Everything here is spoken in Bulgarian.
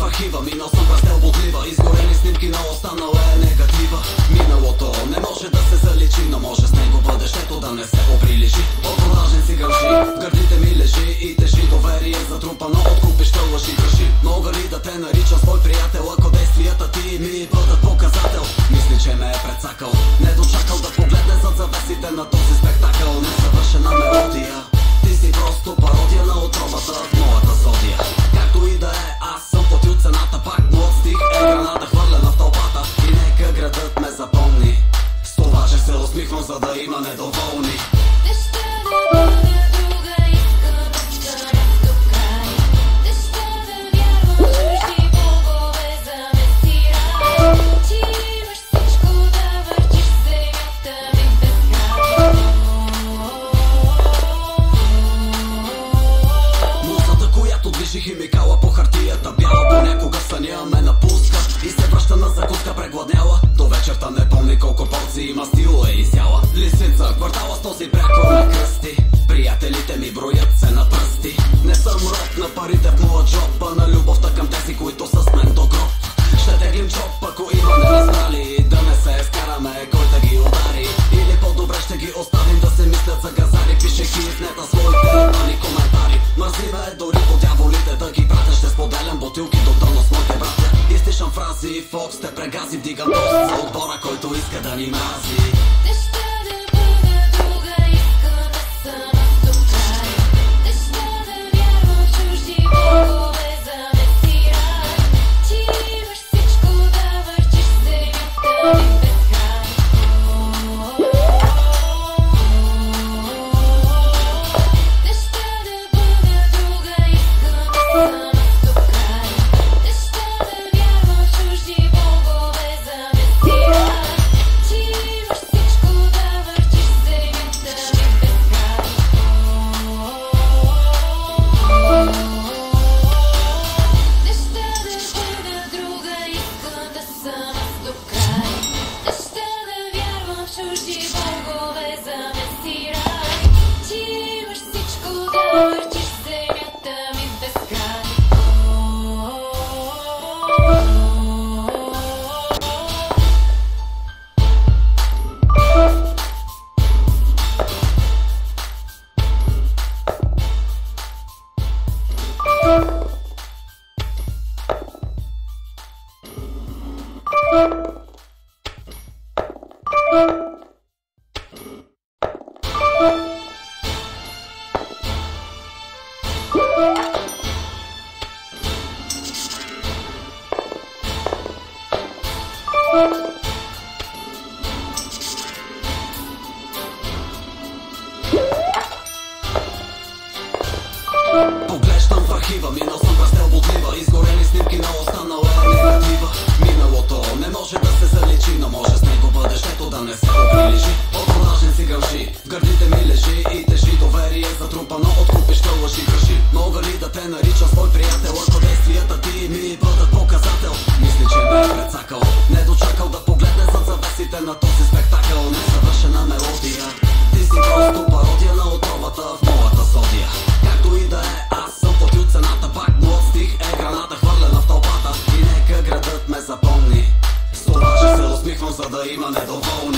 архива, минал съм през телботлива. Изгорени снимки, но останала е негатива. Миналото не може да се заличи, но може с него бъдещето да не се оприличи. Отвлажен си гължи, в гърдите ми лежи и тежи доверие, затрупано от купища лъжи греши. Мога ли да те наричам свой приятел, ако действията ти ми бъдат показател? Мисли, че ме е прецакал, не дочакал да погледне зад завесите на този спектакъл. Незавършена мелодия, ти си просто пародия на отробата в моята зодия. Както и да е, аз съм платил цената, пак млад стих е граната хвърлена в тълпата. И нека градът ме запомни, с това ще се усмихвам, за да има недоволни. Химикала по хартията, бяла понякога съня ме напуска и се връща на закуска прегладняла. До вечерта не помни колко порции мастило е изяла. Лисица, квартала с този бряко ме кръсти. Приятелите ми броят се на пръсти. Не съм роб на парите в моя джоб, а на любовта към тези, които са с мен до гроб. Ще теглим джоб, ако има неразбрали, да не се скараме кой да ги удари. Или по-добре ще ги оставим да се мислят за газари, пишейки в нета своите ебани коментари. Мързи ме дори по дяволите да ги пратя, ще споделям бутилки до дъно с моите братя. Изтишам фрази, Фокс те прегази, вдигам тост за отбора, който иска да ни мрази. Поглеждам в архива, минал съм през телботлива. Изгорени снимки, но останала е негатива. Миналото не може да се заличи, но може с него бъдещето да не се оприличи. Отвлажен си гължи, в гърдите ми лежи и тежи доверие, затрупано от купища лъжи греши. Мога ли да те наричам свой приятел, ако действията ти ми бъдат показател? Мисли, че ме е прецакал, не дочакал да погледне зад завесите на този спектакъл. Незавършена мелодия, ти си просто пародия на отробата в моята зодия. Както и да е, аз съм платил цената, пак млад стих е граната хвърлена в тълпата. И нека градът ме запомни, с това ще се усмихвам, за да има недоволни.